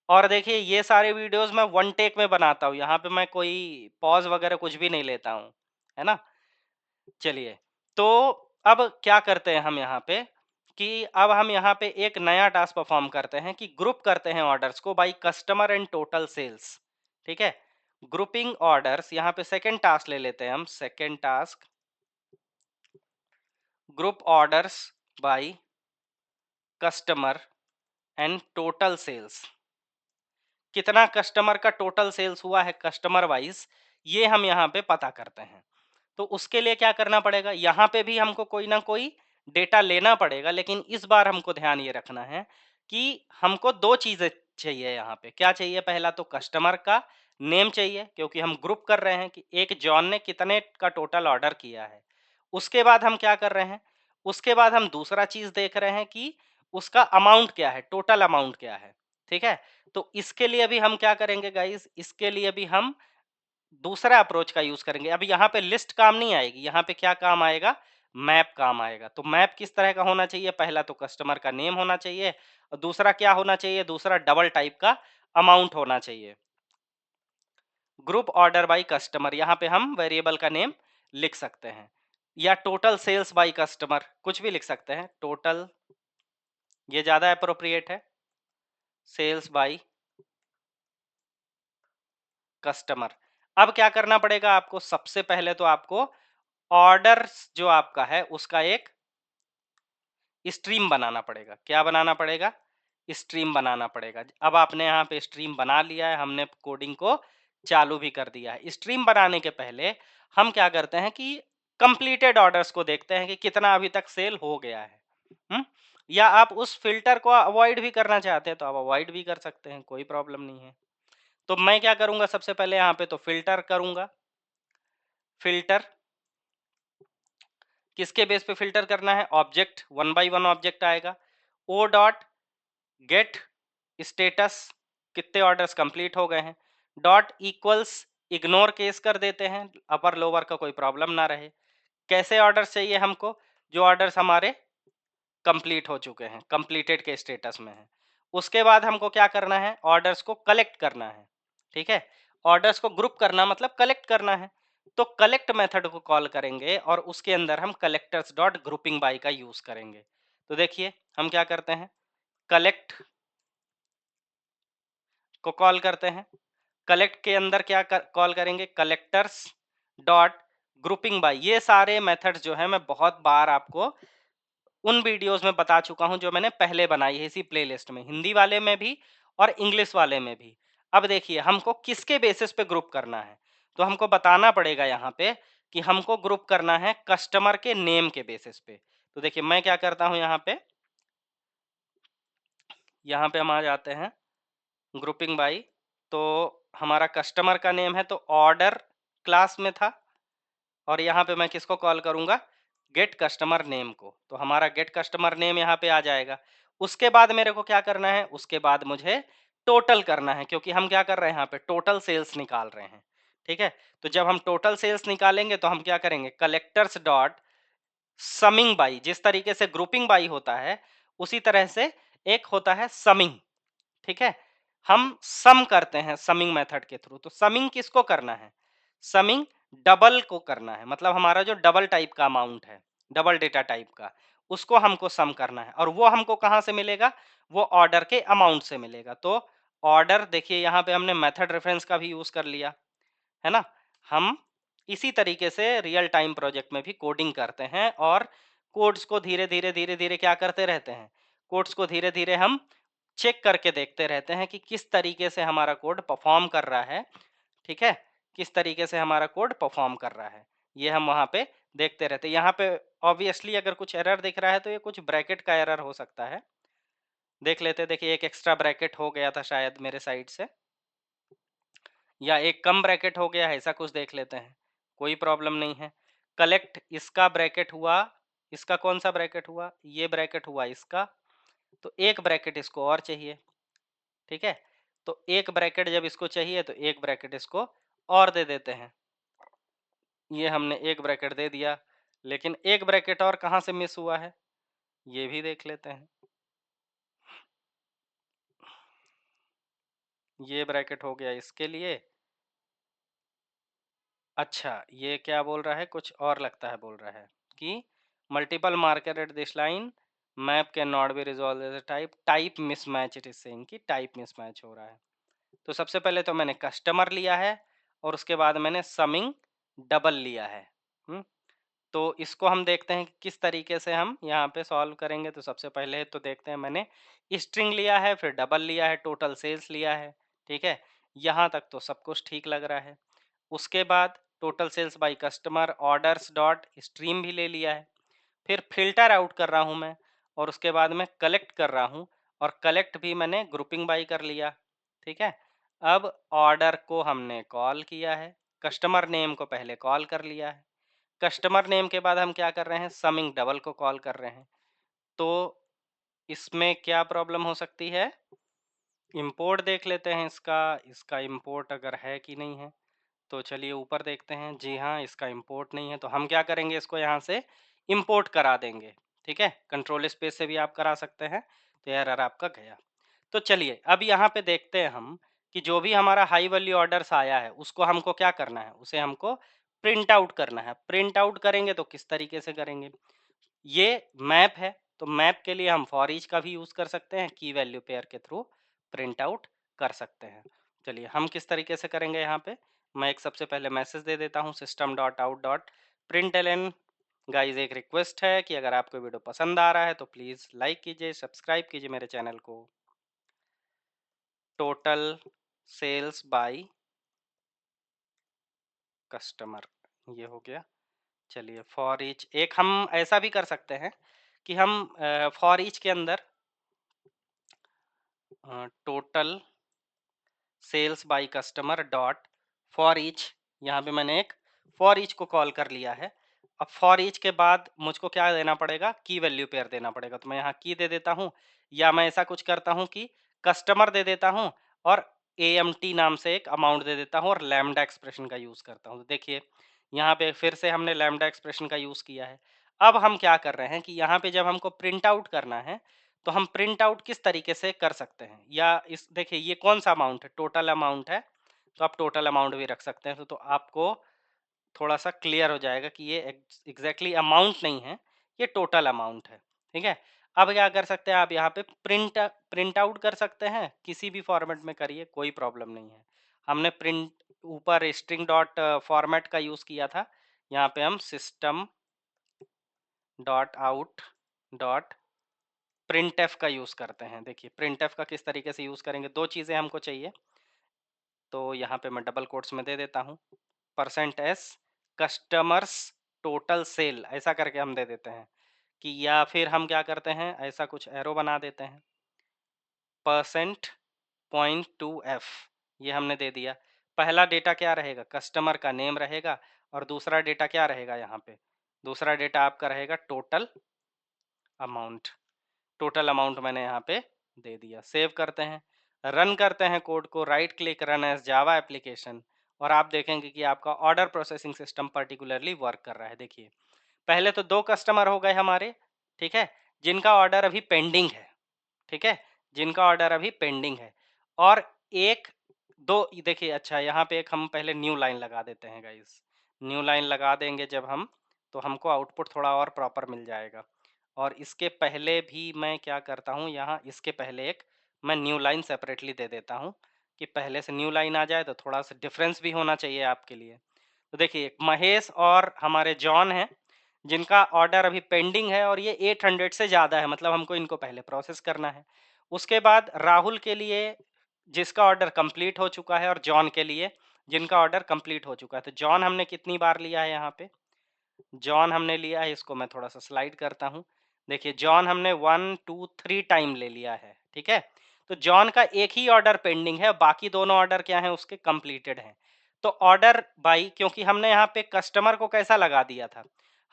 और देखिए ये सारे वीडियोस मैं वन टेक में बनाता हूँ, यहाँ पे मैं कोई पॉज वगैरह कुछ भी नहीं लेता हूँ, है ना। चलिए, तो अब क्या करते हैं हम यहाँ पे कि अब हम यहाँ पे एक नया टास्क परफॉर्म करते हैं कि ग्रुप करते हैं ऑर्डर्स को by customer and total sales, ठीक है। ग्रुपिंग ऑर्डर्स, यहाँ पे सेकंड टास्क ले लेते हैं हम। Second task, group orders by customer and total sales. कितना कस्टमर का टोटल सेल्स हुआ है कस्टमर वाइज, ये हम यहाँ पे पता करते हैं। तो उसके लिए क्या करना पड़ेगा, यहाँ पे भी हमको कोई ना कोई डेटा लेना पड़ेगा। लेकिन इस बार हमको ध्यान ये रखना है कि हमको दो चीजें चाहिए। यहाँ पे क्या चाहिए, पहला तो कस्टमर का नेम चाहिए, क्योंकि हम ग्रुप कर रहे हैं कि एक जॉन ने कितने का टोटल ऑर्डर किया है। उसके बाद हम क्या कर रहे हैं, उसके बाद हम दूसरा चीज देख रहे हैं कि उसका अमाउंट क्या है, टोटल अमाउंट क्या है, ठीक है। तो इसके लिए भी हम क्या करेंगे गाइस, इसके लिए भी हम दूसरा अप्रोच का यूज करेंगे। अब यहाँ पे लिस्ट काम नहीं आएगी, यहाँ पे क्या काम आएगा, मैप काम आएगा। तो मैप किस तरह का होना चाहिए, पहला तो कस्टमर का नेम होना चाहिए और दूसरा क्या होना चाहिए, दूसरा डबल टाइप का अमाउंट होना चाहिए। ग्रुप ऑर्डर बाय कस्टमर, यहाँ पे हम वेरिएबल का नेम लिख सकते हैं, या टोटल सेल्स बाय कस्टमर कुछ भी लिख सकते हैं। टोटल, ये ज्यादा अप्रोप्रिएट है, सेल्स बाय कस्टमर। अब क्या करना पड़ेगा आपको, सबसे पहले तो आपको ऑर्डर जो आपका है उसका एक स्ट्रीम बनाना पड़ेगा। क्या बनाना पड़ेगा, स्ट्रीम बनाना पड़ेगा। अब आपने यहाँ पे स्ट्रीम बना लिया है, हमने कोडिंग को चालू भी कर दिया है। स्ट्रीम बनाने के पहले हम क्या करते हैं कि कंप्लीटेड ऑर्डर्स को देखते हैं कि कितना अभी तक सेल हो गया है। हुँ? या आप उस फिल्टर को अवॉइड भी करना चाहते हैं तो आप अवॉइड भी कर सकते हैं, कोई प्रॉब्लम नहीं है। तो मैं क्या करूंगा, सबसे पहले यहाँ पे तो फिल्टर करूंगा। फिल्टर किसके बेस पे फिल्टर करना है, object, one by one object आएगा। ओ डॉट गेट स्टेटस, कितने ऑर्डर्स कंप्लीट हो गए हैं। डॉट इक्वल्स, इग्नोर केस कर देते हैं, अपर लोअर का कोई प्रॉब्लम ना रहे। कैसे ऑर्डर्स चाहिए हमको, जो ऑर्डर्स हमारे कंप्लीट हो चुके हैं, कंप्लीटेड के स्टेटस में है। उसके बाद हमको क्या करना है, ऑर्डर्स को कलेक्ट करना है, ठीक है। ऑर्डर्स को ग्रुप करना मतलब कलेक्ट करना है। तो कलेक्ट मेथड को कॉल करेंगे और उसके अंदर हम कलेक्टर्स डॉट ग्रुपिंग बाय का यूज करेंगे। तो देखिए हम क्या करते हैं, कलेक्ट को कॉल करते हैं। कलेक्ट के अंदर क्या कॉल करेंगे, कलेक्टर्स डॉट ग्रुपिंग बाय। ये सारे मेथड्स जो है मैं बहुत बार आपको उन वीडियोस में बता चुका हूं जो मैंने पहले बनाई है इसी प्लेलिस्ट में, हिंदी वाले में भी और इंग्लिश वाले में भी। अब देखिए हमको किसके बेसिस पे ग्रुप करना है, तो हमको बताना पड़ेगा यहाँ पे कि हमको ग्रुप करना है कस्टमर के नेम के बेसिस पे। तो देखिए मैं क्या करता हूँ, यहाँ पे हम आ जाते हैं ग्रुपिंग बाई। तो हमारा कस्टमर का नेम है तो ऑर्डर क्लास में था, और यहाँ पे मैं किसको कॉल करूंगा, गेट कस्टमर नेम को। तो हमारा गेट कस्टमर नेम यहाँ पे आ जाएगा। उसके बाद मेरे को क्या करना है, उसके बाद मुझे टोटल करना है, क्योंकि हम क्या कर रहे हैं यहाँ पे टोटल सेल्स निकाल रहे हैं। ठीक है, तो जब हम टोटल सेल्स निकालेंगे तो हम क्या करेंगे, कलेक्टर्स डॉट समिंग बाई, जिस तरीके से ग्रुपिंग बाई होता है उसी तरह से एक होता है समिंग। ठीक है, हम सम करते हैं समिंग मेथड के थ्रू। तो समिंग किसको करना है, समिंग डबल को करना है, मतलब हमारा जो डबल टाइप का अमाउंट है, डबल डेटा टाइप का, उसको हमको सम करना है। और वो हमको कहां से मिलेगा, वो ऑर्डर के अमाउंट से मिलेगा। तो ऑर्डर, देखिए यहाँ पे हमने मेथड रेफरेंस का भी यूज कर लिया है ना। हम इसी तरीके से रियल टाइम प्रोजेक्ट में भी कोडिंग करते हैं, और कोड्स को धीरे धीरे धीरे धीरे क्या करते रहते हैं, कोड्स को धीरे धीरे हम चेक करके देखते रहते हैं कि किस तरीके से हमारा कोड परफॉर्म कर रहा है। ठीक है, किस तरीके से हमारा कोड परफॉर्म कर रहा है, ये हम वहां पे देखते रहते हैं। यहाँ पे ऑब्वियसली अगर कुछ एरर दिख रहा है तो ये कुछ ब्रैकेट का एरर हो सकता है, देख लेते हैं। देखिए एक एक्स्ट्रा ब्रैकेट हो गया था शायद मेरे साइड से, या एक कम ब्रैकेट हो गया है, ऐसा कुछ देख लेते हैं, कोई प्रॉब्लम नहीं है। कलेक्ट इसका ब्रैकेट हुआ, इसका कौन सा ब्रैकेट हुआ, ये ब्रैकेट हुआ इसका, तो एक ब्रैकेट इसको और चाहिए। ठीक है, तो एक ब्रैकेट जब इसको चाहिए तो एक ब्रैकेट इसको और दे देते हैं। ये हमने एक ब्रैकेट दे दिया, लेकिन एक ब्रैकेट और कहाँ से मिस हुआ है, ये भी देख लेते हैं। ये ब्रैकेट हो गया इसके लिए। अच्छा, ये क्या बोल रहा है, कुछ और लगता है बोल रहा है कि multiple marker at this line map can not be resolve as type, type mismatch, it is saying कि टाइप मिसमैच हो रहा है। तो सबसे पहले तो मैंने कस्टमर लिया है, और उसके बाद मैंने समिंग डबल लिया है। तो इसको हम देखते हैं कि किस तरीके से हम यहाँ पे सॉल्व करेंगे। तो सबसे पहले तो देखते हैं, मैंने स्ट्रिंग लिया है, फिर डबल लिया है, टोटल सेल्स लिया है। ठीक है, यहाँ तक तो सब कुछ ठीक लग रहा है। उसके बाद total sales by customer orders dot stream भी ले लिया है। फिर फिल्टर आउट कर रहा हूँ मैं, और उसके बाद मैं कलेक्ट कर रहा हूँ, और कलेक्ट भी मैंने ग्रुपिंग बाई कर लिया। ठीक है, अब ऑर्डर को हमने कॉल किया है, कस्टमर नेम को पहले कॉल कर लिया है, कस्टमर नेम के बाद हम क्या कर रहे हैं, समिंग डबल को कॉल कर रहे हैं। तो इसमें क्या प्रॉब्लम हो सकती है, इंपोर्ट देख लेते हैं इसका, इसका इंपोर्ट अगर है कि नहीं है। तो चलिए ऊपर देखते हैं, जी हाँ इसका इंपोर्ट नहीं है। तो हम क्या करेंगे, इसको यहाँ से इंपोर्ट करा देंगे। ठीक है, कंट्रोल स्पेस से भी आप करा सकते हैं। तो एरर आपका गया। तो चलिए अब यहाँ पे देखते हैं हम कि जो भी हमारा हाई वैल्यू ऑर्डर्स आया है उसको हमको क्या करना है, उसे हमको प्रिंट आउट करना है। प्रिंट आउट करेंगे तो किस तरीके से करेंगे, ये मैप है, तो मैप के लिए हम फॉर ईच का भी यूज कर सकते हैं, की वैल्यू पेयर के थ्रू प्रिंट आउट कर सकते हैं। चलिए हम किस तरीके से करेंगे, यहाँ पे मैं एक सबसे पहले मैसेज दे देता हूँ, system dot out dot print L N. Guys एक रिक्वेस्ट है कि अगर आपको वीडियो पसंद आ रहा है तो प्लीज लाइक कीजिए, सब्सक्राइब कीजिए मेरे चैनल को। टोटल सेल्स बाय कस्टमर, ये हो गया। चलिए फॉर ईच एक हम ऐसा भी कर सकते हैं कि हम फॉर ईच के अंदर total sales by customer dot for each, यहाँ पे मैंने एक फॉर ईच को कॉल कर लिया है। अब फॉर ईच के बाद मुझको क्या देना पड़ेगा, की वैल्यू पेयर देना पड़ेगा। तो मैं यहाँ की दे देता हूँ, या मैं ऐसा कुछ करता हूँ कि कस्टमर दे देता हूँ, और AMT नाम से एक अमाउंट दे देता हूँ, और लैम्डा एक्सप्रेशन का यूज करता हूँ। तो देखिए यहाँ पे फिर से हमने लैम्डा एक्सप्रेशन का यूज किया है। अब हम क्या कर रहे हैं कि यहाँ पे जब हमको प्रिंट आउट करना है तो हम प्रिंट आउट किस तरीके से कर सकते हैं, या इस देखिए ये कौन सा अमाउंट है, टोटल अमाउंट है, तो आप टोटल अमाउंट भी रख सकते हैं। तो आपको थोड़ा सा क्लियर हो जाएगा कि ये एग्जैक्टली अमाउंट नहीं है, ये टोटल अमाउंट है। ठीक है, अब क्या कर सकते हैं, आप यहाँ पे प्रिंट आउट कर सकते हैं, किसी भी फॉर्मेट में करिए, कोई प्रॉब्लम नहीं है। हमने प्रिंट ऊपर स्ट्रिंग डॉट फॉर्मेट का यूज किया था, यहाँ पे हम system dot out dot print F का यूज करते हैं। देखिए प्रिंट एफ का किस तरीके से यूज करेंगे, दो चीजें हमको चाहिए। तो यहाँ पे मैं डबल कोट्स में दे देता हूँ, %s कस्टमर्स टोटल सेल, ऐसा करके हम दे देते हैं कि, या फिर हम क्या करते हैं, ऐसा कुछ एरो बना देते हैं, %.2f, ये हमने दे दिया। पहला डेटा क्या रहेगा, कस्टमर का नेम रहेगा, और दूसरा डेटा क्या रहेगा यहाँ पे, दूसरा डेटा आपका रहेगा टोटल अमाउंट। टोटल अमाउंट मैंने यहाँ पे दे दिया। सेव करते हैं, रन करते हैं कोड को, right click, run as Java application, और आप देखेंगे कि आपका order processing system particularly work कर रहा है। देखिए, पहले तो 2 कस्टमर हो गए हमारे, ठीक है, जिनका ऑर्डर अभी पेंडिंग है, ठीक है, जिनका ऑर्डर अभी पेंडिंग है। और एक दो देखिए, अच्छा यहाँ पे एक हम पहले न्यू लाइन लगा देते हैं गाइस। न्यू लाइन लगा देंगे जब हम, तो हमको आउटपुट थोड़ा और प्रॉपर मिल जाएगा। और इसके पहले भी मैं क्या करता हूँ, यहाँ इसके पहले एक मैं न्यू लाइन सेपरेटली दे देता हूँ, कि पहले से न्यू लाइन आ जाए तो थोड़ा सा डिफरेंस भी होना चाहिए आपके लिए। तो देखिए, महेश और हमारे जॉन हैं, जिनका ऑर्डर अभी पेंडिंग है, और ये 800 से ज़्यादा है, मतलब हमको इनको पहले प्रोसेस करना है। उसके बाद राहुल के लिए, जिसका ऑर्डर कंप्लीट हो चुका है, और जॉन के लिए, जिनका ऑर्डर कंप्लीट हो चुका है। तो जॉन हमने कितनी बार लिया है यहाँ पे, जॉन हमने लिया है, इसको मैं थोड़ा सा स्लाइड करता हूँ। देखिए, जॉन हमने 1 2 3 टाइम ले लिया है, ठीक है। तो जॉन का एक ही ऑर्डर पेंडिंग है, बाकी दोनों ऑर्डर क्या है, उसके कंप्लीटेड हैं। तो ऑर्डर बाई, क्योंकि हमने यहाँ पे कस्टमर को कैसा लगा दिया था,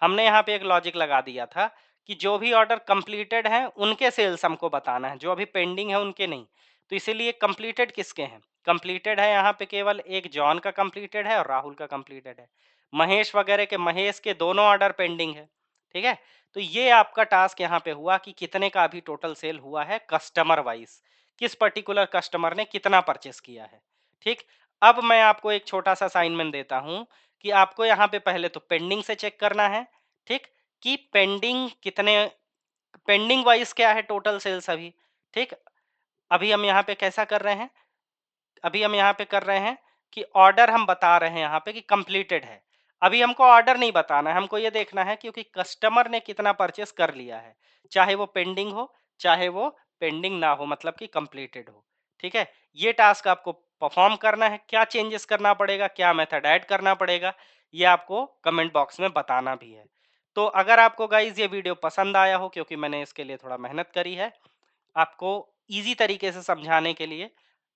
हमने यहाँ पे एक लॉजिक लगा दिया था कि जो भी ऑर्डर कंप्लीटेड हैं उनके सेल्स हमको बताना है, जो अभी पेंडिंग है उनके नहीं। तो इसीलिए कंप्लीटेड किसके हैं, कंप्लीटेड है यहाँ पे केवल एक जॉन का कंप्लीटेड है और राहुल का कंप्लीटेड है। महेश वगैरह के, महेश के दोनों ऑर्डर पेंडिंग है, ठीक है। तो ये आपका टास्क यहाँ पे हुआ कि कितने का अभी टोटल सेल हुआ है कस्टमर वाइज, किस पर्टिकुलर कस्टमर ने कितना परचेस किया है, ठीक। अब मैं आपको एक छोटा सा असाइनमेंट देता हूं, कि आपको यहाँ पे पहले तो पेंडिंग से चेक करना है, ठीक, कि पेंडिंग कितने, पेंडिंग वाइज क्या है टोटल सेल्स अभी, ठीक। अभी हम यहाँ पे कैसा कर रहे हैं, अभी हम यहाँ पे कर रहे हैं कि ऑर्डर हम बता रहे हैं यहाँ पे कि कंप्लीटेड है। अभी हमको ऑर्डर नहीं बताना है, हमको ये देखना है क्योंकि कस्टमर ने कितना परचेस कर लिया है, चाहे वो पेंडिंग हो, चाहे वो पेंडिंग ना हो, मतलब कि कंप्लीटेड हो, ठीक है। ये टास्क आपको परफॉर्म करना है। क्या चेंजेस करना पड़ेगा, क्या मेथड ऐड करना पड़ेगा, ये आपको कमेंट बॉक्स में बताना भी है। तो अगर आपको गाइज ये वीडियो पसंद आया हो, क्योंकि मैंने इसके लिए थोड़ा मेहनत करी है आपको इजी तरीके से समझाने के लिए,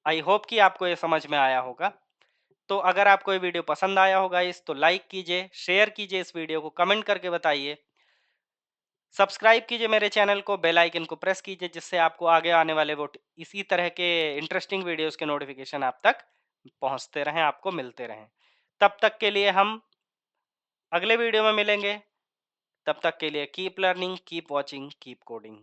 आई होप कि आपको ये समझ में आया होगा। तो अगर आपको ये वीडियो पसंद आया होगा इस, तो लाइक कीजिए, शेयर कीजिए इस वीडियो को, कमेंट करके बताइए, सब्सक्राइब कीजिए मेरे चैनल को, बेल आइकन को प्रेस कीजिए, जिससे आपको आगे आने वाले वो इसी तरह के इंटरेस्टिंग वीडियोस के नोटिफिकेशन आप तक पहुंचते रहें, आपको मिलते रहें। तब तक के लिए हम अगले वीडियो में मिलेंगे, तब तक के लिए keep learning, keep watching, keep coding.